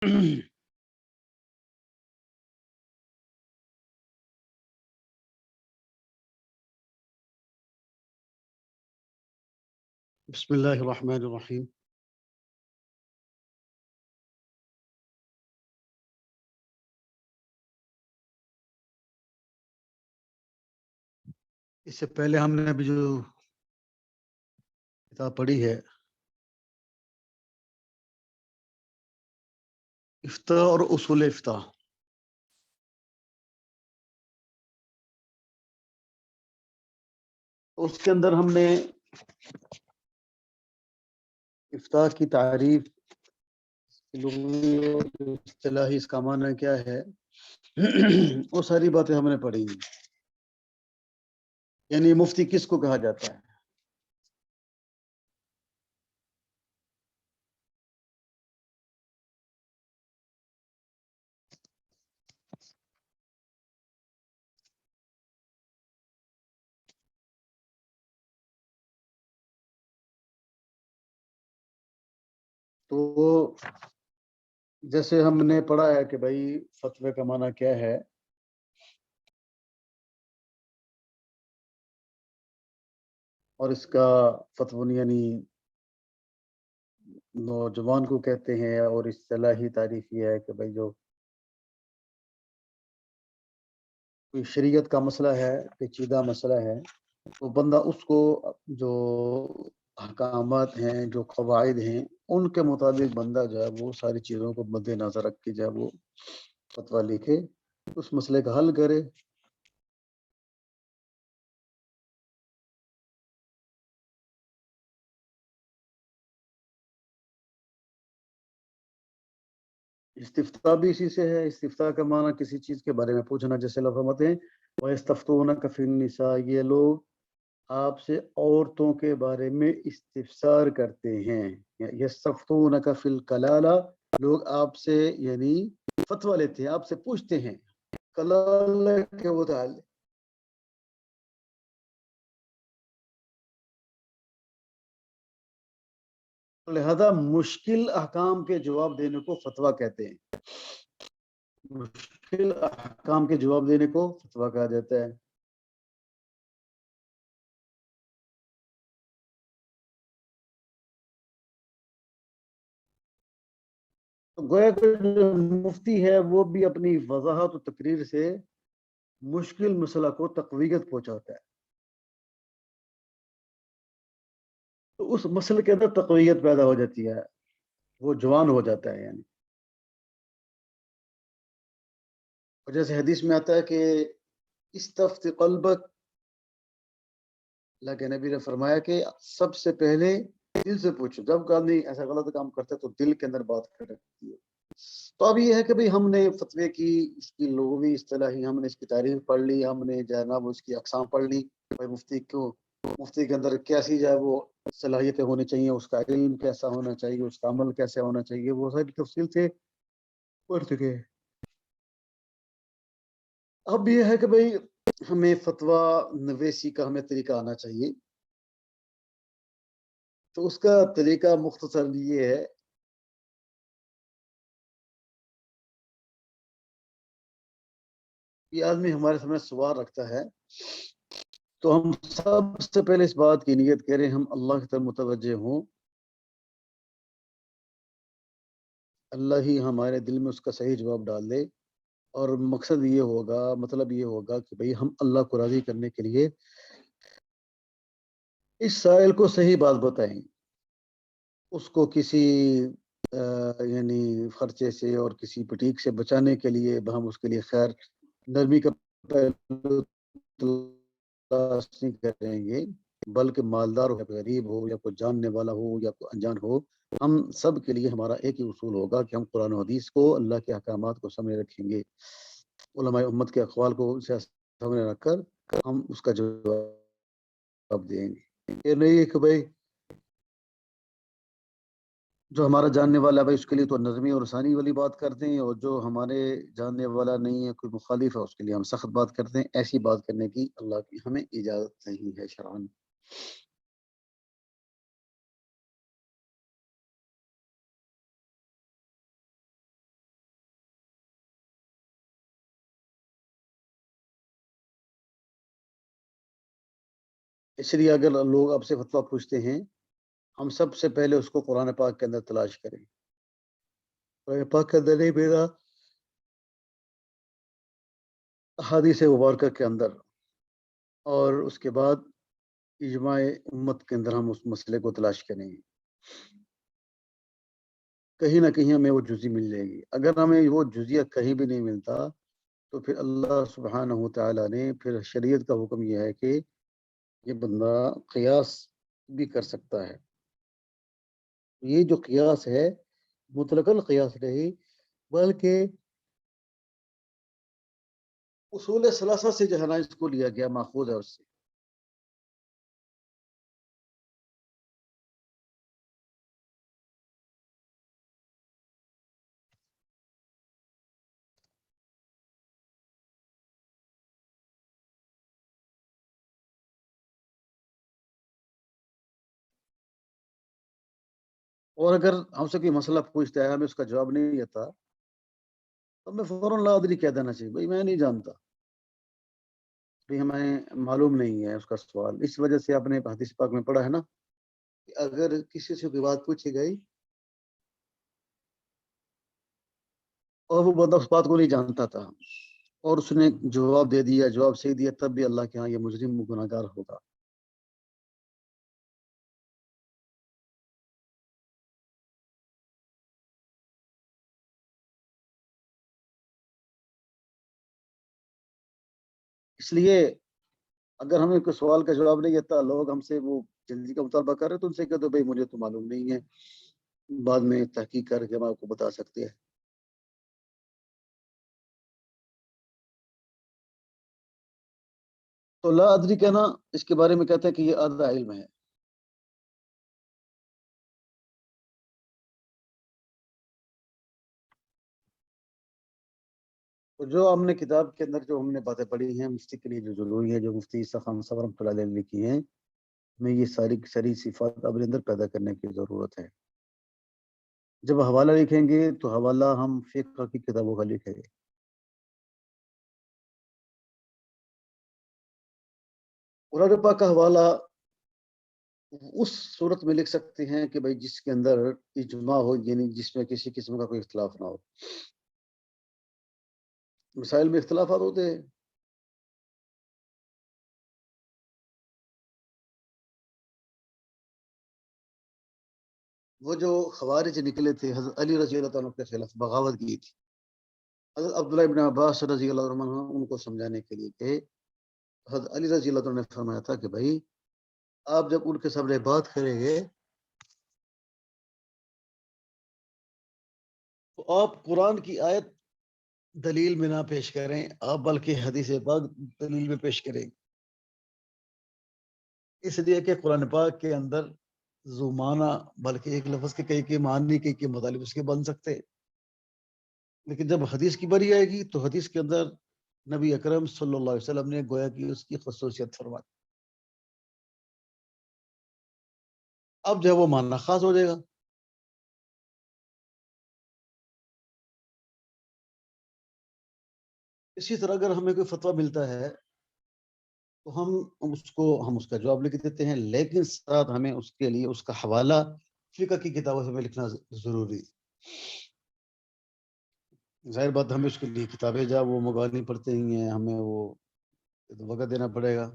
بسم اللہ الرحمن الرحیم۔ اس سے پہلے ہم نے ابھی جو کتاب پڑھی ہے افتاء اور اصول افتاء، اس کے اندر ہم نے افتاء کی تعریف، لغوی اور اصطلاحی اس کا معنی کیا ہے، وہ ساری باتیں ہم نے پڑھی ہیں۔ یعنی مفتی کس کو کہا جاتا ہے؟ تو جیسے ہم نے پڑھا ہے کہ بھائی فتوے کا معنی کیا ہے، اور اس کا فتوی یعنی نوجوان کو کہتے ہیں، اور اصطلاحی تعریف یہ ہے کہ بھائی جو کوئی شریعت کا مسئلہ ہے، پیچیدہ مسئلہ ہے، تو بندہ اس کو جو احکامات ہیں، جو قواعد ہیں، ان کے مطابق بندہ جو ہے وہ ساری چیزوں کو مد نظر رکھ کے جو ہے وہ فتویٰ لکھے، اس مسئلے کا حل کرے۔ استفتاء بھی اسی سے ہے۔ استفتاء کا معنی کسی چیز کے بارے میں پوچھنا، جیسے اللہ فرماتے ہیں وَيَسْتَفْتُونَكَ فِي النِّسَاءِ، یہ لوگ آپ سے عورتوں کے بارے میں استفسار کرتے ہیں۔ یستفتونک فی الکلالہ، لوگ آپ سے یعنی فتویٰ لیتے ہیں، آپ سے پوچھتے ہیں کلالہ کے متعلق۔ لہذا مشکل احکام کے جواب دینے کو فتویٰ کہتے ہیں، مشکل احکام کے جواب دینے کو فتویٰ کہا جاتا ہے۔ تو گویا کہ جو مفتی ہے وہ بھی اپنی وضاحت و تقریر سے مشکل مسئلہ کو تقویت پہنچاتا ہے، تو اس مسئلے کے اندر تقویت پیدا ہو جاتی ہے، وہ جوان ہو جاتا ہے۔ یعنی اور جیسے حدیث میں آتا ہے کہ استفت قلبک، اللہ کے نبی نے فرمایا کہ سب سے پہلے دل سے پوچھو، جب کوئی آدمی ایسا غلط کام کرتا ہے تو دل کے اندر بات کرتی ہے۔ تو اب یہ ہے کہ بھئی ہم نے فتوے کی اس کی لغوی اصطلاحی ہم نے اس کی تعریف پڑھ لی، ہم نے جناب اس کی اقسام پڑھ لی، بھئی مفتی کے اندر کیسی جو ہے وہ صلاحیتیں ہونی چاہیے، اس کا علم کیسا ہونا چاہیے، اس کا عمل کیسا ہونا چاہیے، وہ ساری تفصیل سے پڑھ چکے ہیں۔ اب یہ ہے کہ بھئی ہمیں فتویٰ نویسی کا ہمیں طریقہ آنا چاہیے۔ تو اس کا طریقہ مختصر یہ ہے کہ آدمی ہمارے سامنے سوال رکھتا ہے تو ہم سب سے پہلے اس بات کی نیت کریں ہم اللہ کی طرف متوجہ ہوں، اللہ ہی ہمارے دل میں اس کا صحیح جواب ڈال دے، اور مقصد یہ ہوگا، مطلب یہ ہوگا کہ بھئی ہم اللہ کو راضی کرنے کے لیے اس سائل کو صحیح بات بتائیں، اس کو کسی یعنی خرچے سے اور کسی بٹیک سے بچانے کے لیے ہم اس کے لیے خیر نرمی کا پہلو تلاش نہیں کریں گے، بلکہ مالدار ہو یا غریب ہو یا کوئی جاننے والا ہو یا کوئی انجان ہو، ہم سب کے لیے ہمارا ایک ہی اصول ہوگا کہ ہم قرآن و حدیث کو، اللہ کے احکامات کو سامنے رکھیں گے، علماء امت کے اقوال کو سامنے رکھ کر ہم اس کا جواب دیں گے۔ یہ نہیں ہے کہ بھائی جو ہمارا جاننے والا ہے بھائی اس کے لیے تو نظمی اور ثانی والی بات کرتے ہیں، اور جو ہمارے جاننے والا نہیں ہے، کوئی مخالف ہے، اس کے لیے ہم سخت بات کرتے ہیں۔ ایسی بات کرنے کی اللہ کی ہمیں اجازت نہیں ہے شرعاً۔ اس لیے اگر لوگ آپ سے فتویٰ پوچھتے ہیں، ہم سب سے پہلے اس کو قرآن پاک کے اندر تلاش کریں، قرآن پاک کے اندر نہیں ملا، احادیث مبارکہ کے اندر، اور اس کے بعد اجماع امت کے اندر ہم اس مسئلے کو تلاش کریں گے، کہیں نہ کہیں ہمیں وہ جزی مل جائے گی۔ اگر ہمیں وہ جزیہ کہیں بھی نہیں ملتا تو پھر اللہ سبحانہ و تعالیٰ نے پھر شریعت کا حکم یہ ہے کہ یہ بندہ قیاس بھی کر سکتا ہے۔ یہ جو قیاس ہے مطلق القیاس نہیں، بلکہ اصول ثلاثہ سے جو ہے نا اس کو لیا گیا، ماخوذ ہے اس سے۔ اور اگر ہم سے کوئی مسئلہ پوچھتا ہے، ہمیں اس کا جواب نہیں آتا، تو ہمیں فوراً لا ادری کہہ دینا چاہیے، بھائی میں نہیں جانتا، بھائی ہمیں معلوم نہیں ہے اس کا سوال۔ اس وجہ سے آپ نے حدیث پاک میں پڑھا ہے نا کہ اگر کسی سے کوئی بات پوچھی گئی اور وہ بندہ اس بات کو نہیں جانتا تھا اور اس نے جواب دے دیا، جواب صحیح دیا، تب بھی اللہ کے ہاں یہ مجرم گناہگار ہوگا۔ اس لیے اگر ہمیں کوئی سوال کا جواب نہیں دیتا، لوگ ہم سے وہ جلدی کا مطالبہ کر رہے تو ان سے کہہ دو بھائی مجھے تو معلوم نہیں ہے، بعد میں تحقیق کر کے ہم آپ کو بتا سکتے ہیں۔ تو لا ادری کہنا اس کے بارے میں کہتے ہیں کہ یہ آدھا علم ہے۔ تو جو ہم نے کتاب کے اندر جو ہم نے باتیں پڑھی ہیں مفتی کے لیے جو ضروری ہے، جو مفتی عیسیٰ خان صاحب رحمۃ اللہ علیہ نے لکھی ہیں، ہمیں یہ ساری کی ساری صفات اپنے اندر پیدا کرنے کی ضرورت ہے۔ جب حوالہ لکھیں گے تو حوالہ ہم فقہ کی کتابوں کا لکھیں گے۔ قرآن پاک کا حوالہ اس صورت میں لکھ سکتے ہیں کہ بھائی جس کے اندر اجماع ہو، یعنی جس میں کسی قسم کا کوئی اختلاف نہ ہو۔ مسائل میں اختلافات ہوتے ہیں، وہ جو خوارج نکلے تھے حضرت علی رضی اللہ عنہ کے خلاف بغاوت کی تھی، حضرت عبداللہ ابن عباس رضی اللہ عنہ ان کو سمجھانے کے لیے کہ حضرت علی رضی اللہ عنہ نے فرمایا تھا کہ بھائی آپ جب ان کے سامنے بات کریں گے تو آپ قرآن کی آیت دلیل میں نہ پیش کریں، آپ بلکہ حدیث پاک دلیل میں پیش کریں، اس لیے کہ قرآن پاک کے اندر زمانہ بلکہ ایک لفظ کے کئی معنی کئی مطالب اس کے بن سکتے، لیکن جب حدیث کی باری آئے گی تو حدیث کے اندر نبی اکرم صلی اللہ علیہ وسلم نے گویا کہ اس کی خصوصیت فرمائی، اب جو ہے وہ ماننا خاص ہو جائے گا۔ اسی طرح اگر ہمیں کوئی فتویٰ ملتا ہے تو ہم اس کا جواب لکھ دیتے ہیں، لیکن ساتھ ہمیں اس کے لیے اس کا حوالہ فقہ کی کتابوں سے ہمیں لکھنا ضروری ہے۔ ظاہر بات ہمیں اس کے لیے کتابیں جا وہ منگوانی پڑتے ہی ہیں، ہمیں وہ وقت دینا پڑے گا۔